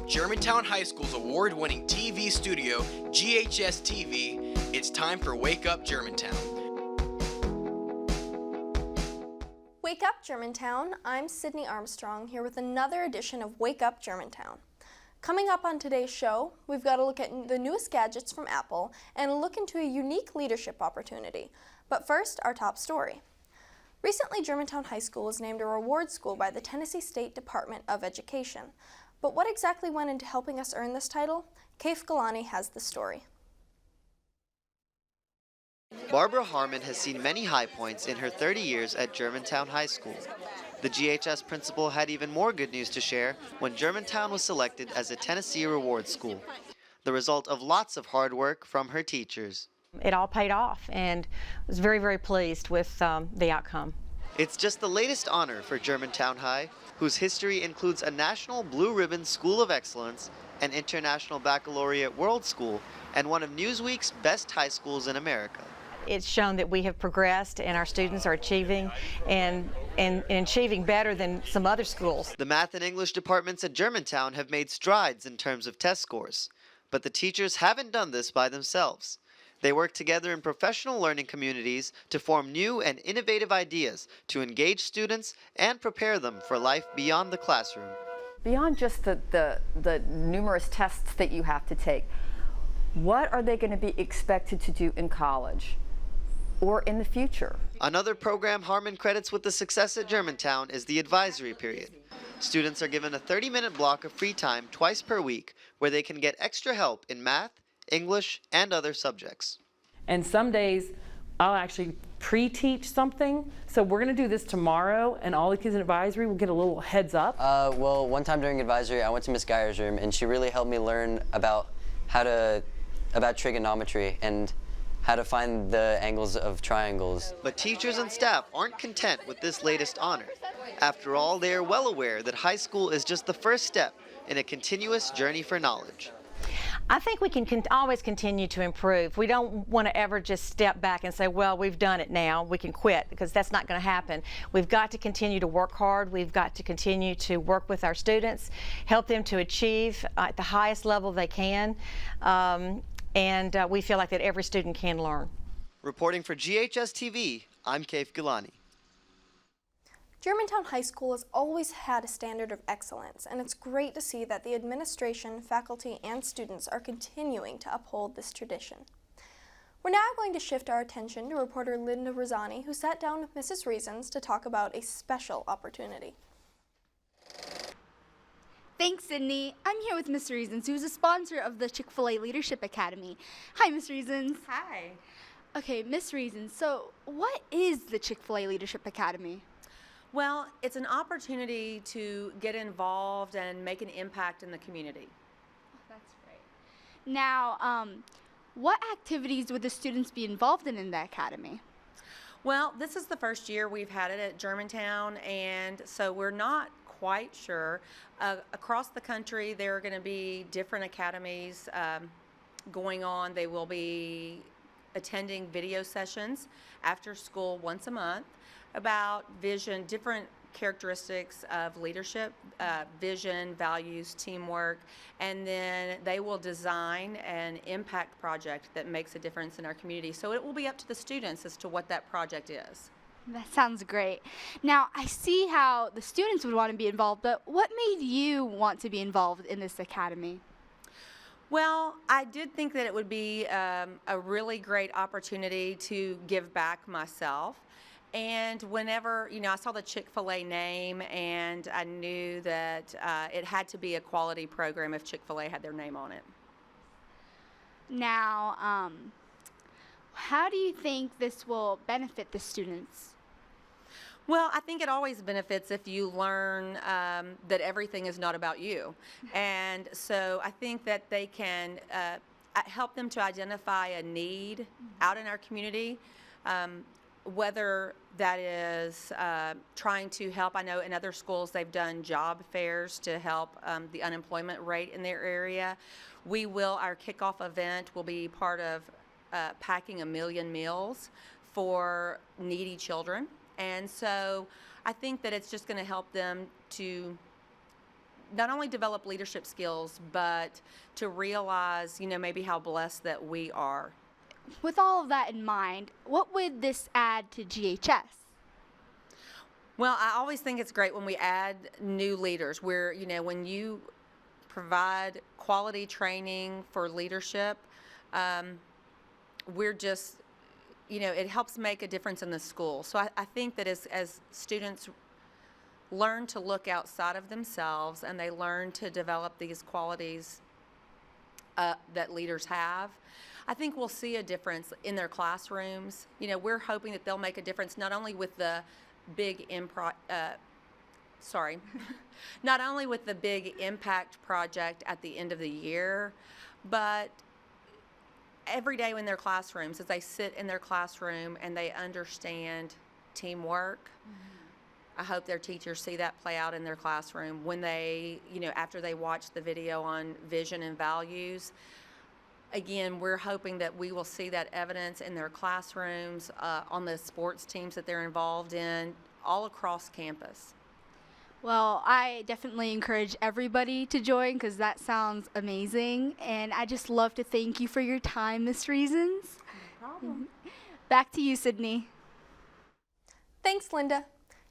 From Germantown High School's award-winning TV studio, GHS-TV, it's time for Wake Up Germantown. Wake Up Germantown, I'm Sydney Armstrong here with another edition of Wake Up Germantown. Coming up on today's show, we've got to look at the newest gadgets from Apple and look into a unique leadership opportunity. But first, our top story. Recently, Germantown High School was named a reward school by the Tennessee State Department of Education. But what exactly went into helping us earn this title? Kaif Galani has the story. Barbara Harmon has seen many high points in her 30 years at Germantown High School. The GHS principal had even more good news to share when Germantown was selected as a Tennessee Reward School, the result of lots of hard work from her teachers. It all paid off, and I was very, very pleased with the outcome. It's just the latest honor for Germantown High, whose history includes a National Blue Ribbon School of Excellence, an International Baccalaureate World School, and one of Newsweek's best high schools in America. It's shown that we have progressed and our students are achieving and achieving better than some other schools. The math and English departments at Germantown have made strides in terms of test scores, but the teachers haven't done this by themselves. They work together in professional learning communities to form new and innovative ideas to engage students and prepare them for life beyond the classroom. Beyond just the numerous tests that you have to take, what are they going to be expected to do in college or in the future? Another program Harmon credits with the success at Germantown is the advisory period. Students are given a 30-minute block of free time twice per week where they can get extra help in math, English, and other subjects. And some days I'll actually pre-teach something. So we're going to do this tomorrow, and all the kids in advisory will get a little heads up. Well, one time during advisory, I went to Miss Geyer's room, and she really helped me learn about about trigonometry and how to find the angles of triangles. But teachers and staff aren't content with this latest honor. After all, they are well aware that high school is just the first step in a continuous journey for knowledge. I think we can always continue to improve. We don't want to ever just step back and say, well, we've done it now, we can quit, because that's not going to happen. We've got to continue to work hard. We've got to continue to work with our students, help them to achieve at the highest level they can, and we feel like that every student can learn. Reporting for GHS-TV, I'm Kaif Galani. Germantown High School has always had a standard of excellence, and it's great to see that the administration, faculty, and students are continuing to uphold this tradition. We're now going to shift our attention to reporter Linda Rosani, who sat down with Mrs. Reasons to talk about a special opportunity. Thanks, Sydney. I'm here with Miss Reasons, who's a sponsor of the Chick-fil-A Leadership Academy. Hi, Miss Reasons. Hi. Okay, Miss Reasons, so what is the Chick-fil-A Leadership Academy? Well, it's an opportunity to get involved and make an impact in the community. Oh, that's great. Now, what activities would the students be involved in the academy? Well, this is the first year we've had it at Germantown, and so we're not quite sure. Across the country, there are going to be different academies going on. They will be attending video sessions after school once a month about vision, different characteristics of leadership, vision, values, teamwork, and then they will design an impact project that makes a difference in our community. So it will be up to the students as to what that project is. That sounds great. Now, I see how the students would want to be involved, but what made you want to be involved in this academy? Well, I did think that it would be a really great opportunity to give back myself. And whenever, I saw the Chick-fil-A name, and I knew that it had to be a quality program if Chick-fil-A had their name on it. Now, how do you think this will benefit the students? Well, I think it always benefits if you learn that everything is not about you. And so I think that they can help them to identify a need out in our community, whether that is trying to help. I know in other schools they've done job fairs to help the unemployment rate in their area. Our kickoff event will be part of packing 1 million meals for needy children. And so I think that it's just going to help them to not only develop leadership skills, but to realize, maybe how blessed that we are. With all of that in mind, what would this add to GHS? Well, I always think it's great when we add new leaders where, when you provide quality training for leadership, we're just, it helps make a difference in the school. So I think that as students learn to look outside of themselves and they learn to develop these qualities that leaders have, I think we'll see a difference in their classrooms. We're hoping that they'll make a difference not only with the big not only with the big impact project at the end of the year, but every day in their classrooms, as they sit in their classroom and they understand teamwork. I hope their teachers see that play out in their classroom when they, after they watch the video on vision and values. Again, we're hoping that we will see that evidence in their classrooms, on the sports teams that they're involved in, all across campus. Well, I definitely encourage everybody to join because that sounds amazing. And I just love to thank you for your time, Ms. Reasons. No problem. Back to you, Sydney. Thanks, Linda.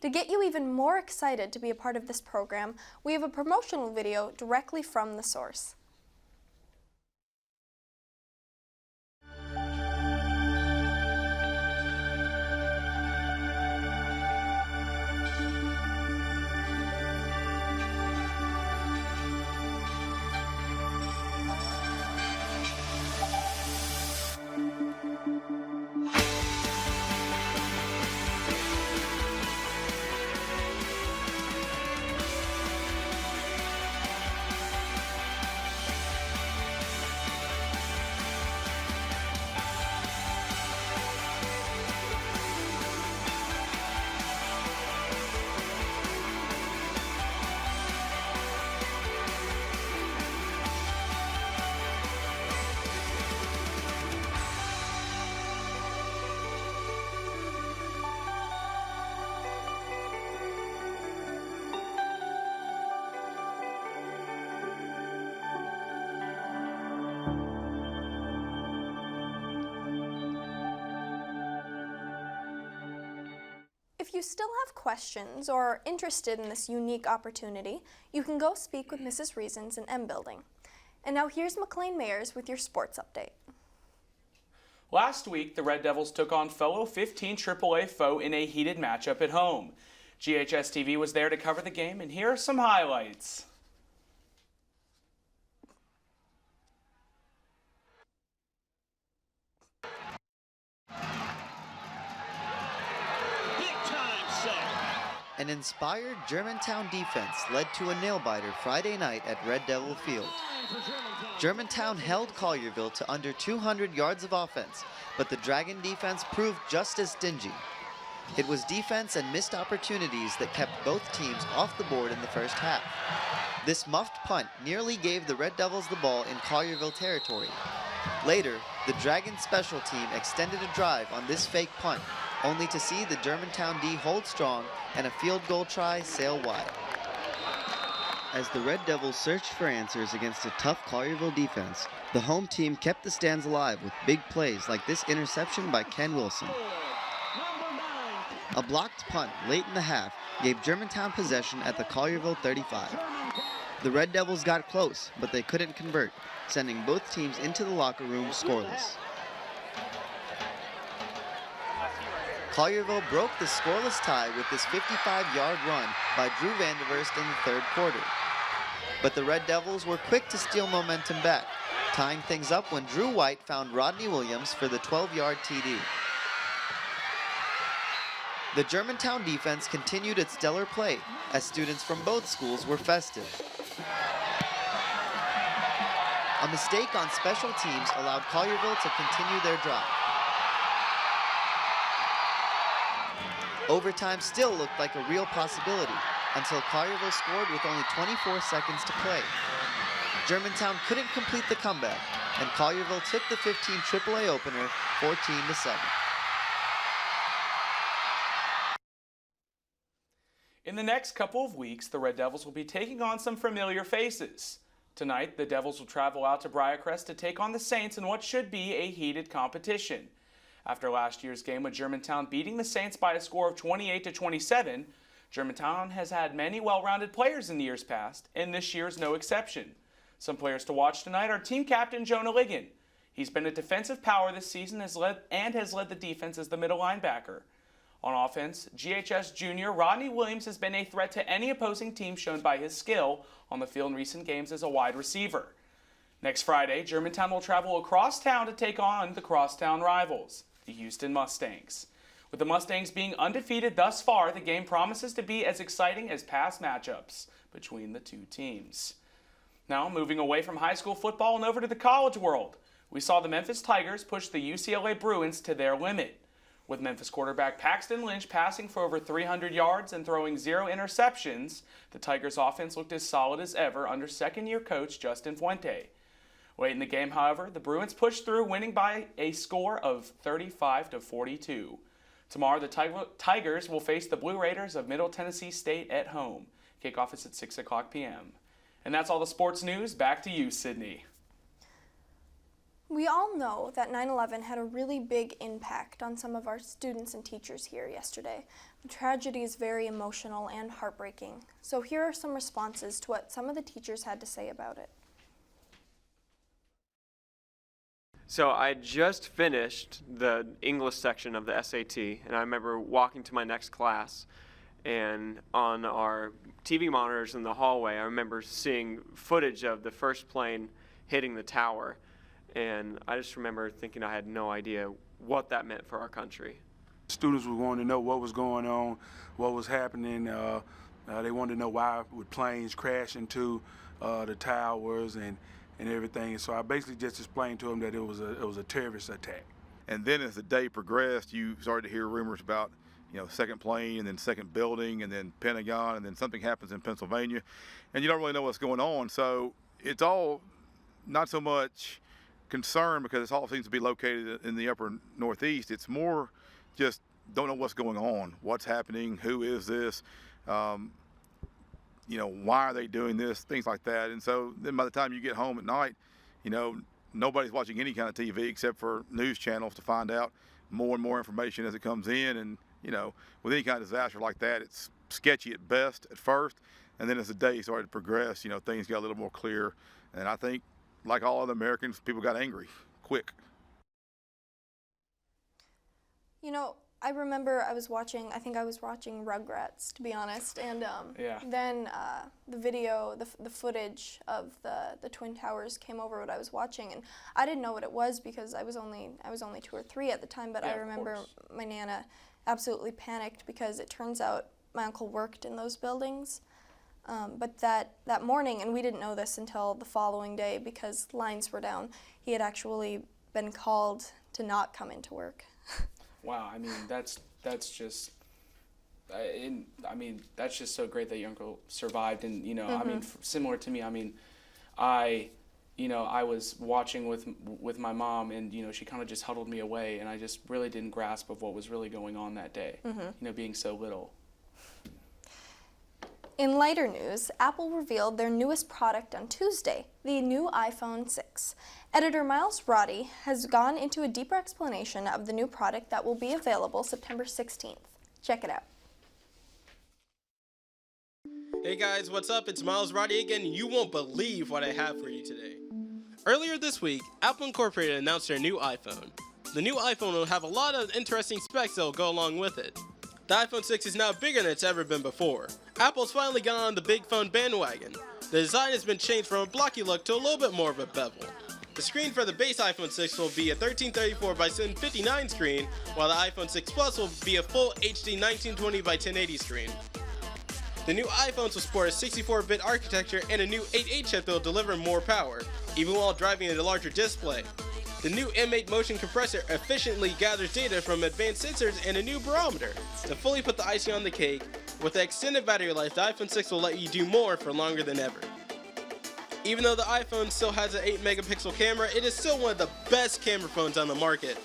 To get you even more excited to be a part of this program, we have a promotional video directly from the source. If you still have questions or are interested in this unique opportunity, you can go speak with Mrs. Reasons in M Building. And now here's McLean Mayers with your sports update. Last week, the Red Devils took on fellow 15 AAA foe in a heated matchup at home. GHS-TV was there to cover the game, and here are some highlights. An inspired Germantown defense led to a nail-biter Friday night at Red Devil Field. Germantown held Collierville to under 200 yards of offense, but the Dragon defense proved just as stingy. It was defense and missed opportunities that kept both teams off the board in the first half. This muffed punt nearly gave the Red Devils the ball in Collierville territory. Later, the Dragon special team extended a drive on this fake punt, only to see the Germantown D hold strong and a field goal try sail wide. As the Red Devils searched for answers against a tough Collierville defense, the home team kept the stands alive with big plays like this interception by Ken Wilson. A blocked punt late in the half gave Germantown possession at the Collierville 35. The Red Devils got close, but they couldn't convert, sending both teams into the locker room scoreless. Collierville broke the scoreless tie with this 55-yard run by Drew Vanderverst in the third quarter. But the Red Devils were quick to steal momentum back, tying things up when Drew White found Rodney Williams for the 12-yard TD. The Germantown defense continued its stellar play as students from both schools were festive. A mistake on special teams allowed Collierville to continue their drive. Overtime still looked like a real possibility until Collierville scored with only 24 seconds to play. Germantown couldn't complete the comeback, and Collierville took the 15 AAA opener 14-7. In the next couple of weeks, the Red Devils will be taking on some familiar faces. Tonight, the Devils will travel out to Briarcrest to take on the Saints in what should be a heated competition. After last year's game with Germantown beating the Saints by a score of 28-27, Germantown has had many well-rounded players in the years past, and this year is no exception. Some players to watch tonight are team captain Jonah Ligon. He's been a defensive power this season has led the defense as the middle linebacker. On offense, GHS junior Rodney Williams has been a threat to any opposing team shown by his skill on the field in recent games as a wide receiver. Next Friday, Germantown will travel across town to take on the crosstown rivals, the Houston Mustangs. With the Mustangs being undefeated thus far, the game promises to be as exciting as past matchups between the two teams. Now, moving away from high school football and over to the college world, we saw the Memphis Tigers push the UCLA Bruins to their limit. With Memphis quarterback Paxton Lynch passing for over 300 yards and throwing 0 interceptions, the Tigers' offense looked as solid as ever under second-year coach Justin Fuente. Late in the game, however, the Bruins pushed through, winning by a score of 35-42. Tomorrow, the Tigers will face the Blue Raiders of Middle Tennessee State at home. Kickoff is at 6 o'clock p.m. And that's all the sports news. Back to you, Sydney. We all know that 9/11 had a really big impact on some of our students and teachers here yesterday. The tragedy is very emotional and heartbreaking. So here are some responses to what some of the teachers had to say about it. So I just finished the English section of the SAT, and I remember walking to my next class, and on our TV monitors in the hallway, I remember seeing footage of the first plane hitting the tower. And I just remember thinking I had no idea what that meant for our country. Students were wanting to know what was going on, what was happening. They wanted to know why would planes crash into the towers and everything. And so I basically just explained to them that it was a terrorist attack. And then as the day progressed, you started to hear rumors about, second plane and then second building and then Pentagon and then something happens in Pennsylvania, and you don't really know what's going on. So it's all not so much concern because it all seems to be located in the upper northeast. It's more just don't know what's going on, what's happening, who is this, why are they doing this, things like that. And so then by the time you get home at night, nobody's watching any kind of TV except for news channels to find out more and more information as it comes in. And with any kind of disaster like that, it's sketchy at best at first, and then as the day started to progress, things got a little more clear. And I think, like all other Americans, people got angry quick. I remember I was watching Rugrats, to be honest, and then the video, the footage of the Twin Towers came over what I was watching, and I didn't know what it was because I was only 2 or 3 at the time, but I remember my Nana absolutely panicked because it turns out my uncle worked in those buildings. But that morning, and we didn't know this until the following day because lines were down, he had actually been called to not come into work. Wow, I mean, that's just, that's just so great that your uncle survived. And, I mean, similar to me, I mean, I was watching with my mom, and, she kind of just huddled me away, and I just really didn't grasp of what was really going on that day, being so little. In lighter news, Apple revealed their newest product on Tuesday, the new iPhone 6. Editor Miles Roddy has gone into a deeper explanation of the new product that will be available September 16th. Check it out. Hey guys, what's up? It's Miles Roddy again. You won't believe what I have for you today. Earlier this week, Apple Incorporated announced their new iPhone. The new iPhone will have a lot of interesting specs that will go along with it. The iPhone 6 is now bigger than it's ever been before. Apple's finally gone on the big phone bandwagon. The design has been changed from a blocky look to a little bit more of a bevel. The screen for the base iPhone 6 will be a 1334 by 759 screen, while the iPhone 6 Plus will be a full HD 1920 by 1080 screen. The new iPhones will sport a 64-bit architecture and a new 8.8 chip that will deliver more power, even while driving a larger display. The new M8 motion compressor efficiently gathers data from advanced sensors and a new barometer. To fully put the icing on the cake, with the extended battery life, the iPhone 6 will let you do more for longer than ever. Even though the iPhone still has an 8-megapixel camera, it is still one of the best camera phones on the market.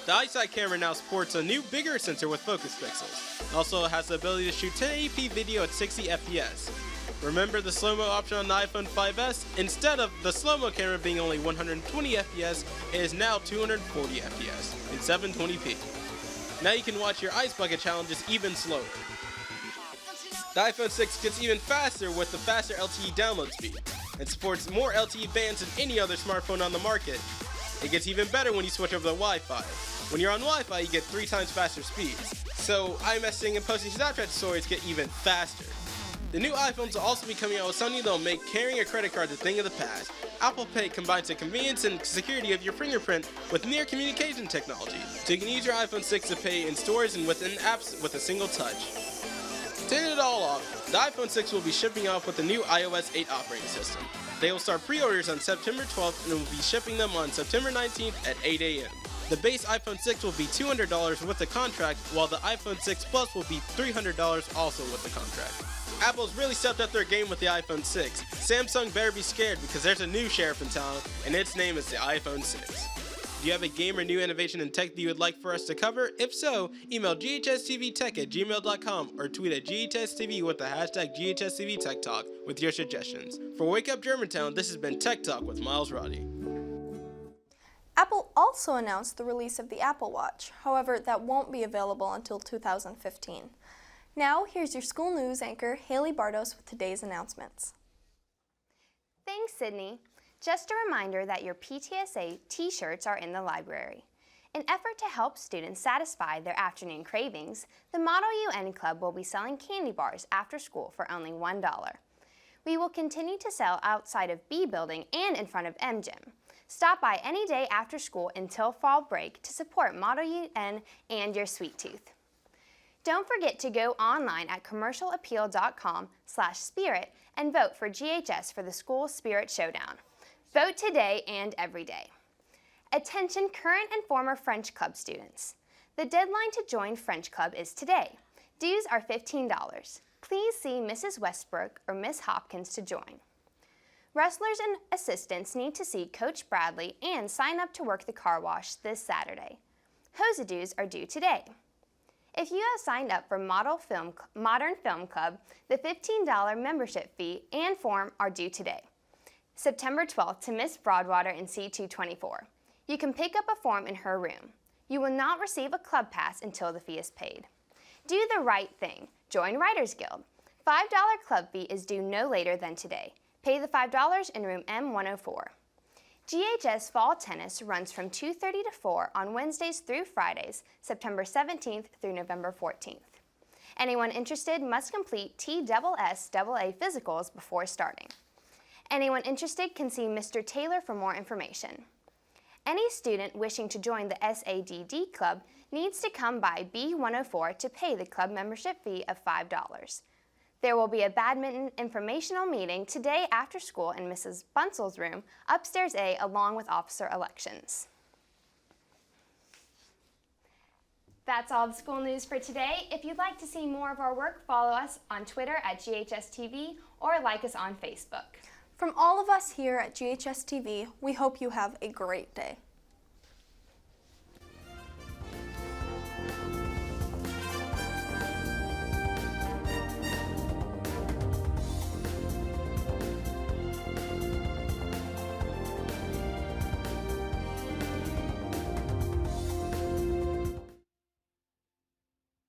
The iSight camera now sports a new, bigger sensor with focus pixels. It also has the ability to shoot 1080p video at 60 FPS. Remember the slow-mo option on the iPhone 5S? Instead of the slow-mo camera being only 120 FPS, it is now 240 FPS in 720p. Now you can watch your Ice Bucket challenges even slower. The iPhone 6 gets even faster with the faster LTE download speed. It supports more LTE bands than any other smartphone on the market. It gets even better when you switch over to Wi-Fi. When you're on Wi-Fi, you get 3 times faster speeds. So iMessaging and posting Snapchat stories get even faster. The new iPhones will also be coming out with something that will make carrying a credit card the thing of the past. Apple Pay combines the convenience and security of your fingerprint with near communication technology, so you can use your iPhone 6 to pay in stores and within apps with a single touch. To end it all off, the iPhone 6 will be shipping off with the new iOS 8 operating system. They will start pre-orders on September 12th and will be shipping them on September 19th at 8 a.m. The base iPhone 6 will be $200 with the contract, while the iPhone 6 Plus will be $300 also with the contract. Apple's really stepped up their game with the iPhone 6. Samsung better be scared because there's a new sheriff in town, and its name is the iPhone 6. Do you have a game or new innovation in tech that you would like for us to cover? If so, email ghstvtech@gmail.com or tweet at GHS-TV with the hashtag GHS-TV with your suggestions. For Wake Up Germantown, this has been Tech Talk with Miles Roddy. Apple also announced the release of the Apple Watch. However, that won't be available until 2015. Now, here's your school news anchor, Haley Bardos, with today's announcements. Thanks, Sydney. Just a reminder that your PTSA t-shirts are in the library. In effort to help students satisfy their afternoon cravings, the Model UN Club will be selling candy bars after school for only $1. We will continue to sell outside of B Building and in front of M Gym. Stop by any day after school until fall break to support Model UN and your sweet tooth. Don't forget to go online at commercialappeal.com/spirit and vote for GHS for the School Spirit Showdown. Vote today and every day. Attention current and former French Club students. The deadline to join French Club is today. Dues are $15. Please see Mrs. Westbrook or Miss Hopkins to join. Wrestlers and assistants need to see Coach Bradley and sign up to work the car wash this Saturday. HOSA dues are due today. If you have signed up for Modern Film Club, the $15 membership fee and form are due today, September 12th, to Miss Broadwater in C224. You can pick up a form in her room. You will not receive a club pass until the fee is paid. Do the right thing. Join Writers Guild. $5 club fee is due no later than today. Pay the $5 in room M104. GHS Fall Tennis runs from 2:30 to 4 on Wednesdays through Fridays, September 17th through November 14th. Anyone interested must complete TSSAA physicals before starting. Anyone interested can see Mr. Taylor for more information. Any student wishing to join the SADD Club needs to come by B104 to pay the club membership fee of $5. There will be a badminton informational meeting today after school in Mrs. Bunsel's room, upstairs A, along with officer elections. That's all the school news for today. If you'd like to see more of our work, follow us on Twitter at GHS-TV or like us on Facebook. From all of us here at GHS-TV, we hope you have a great day.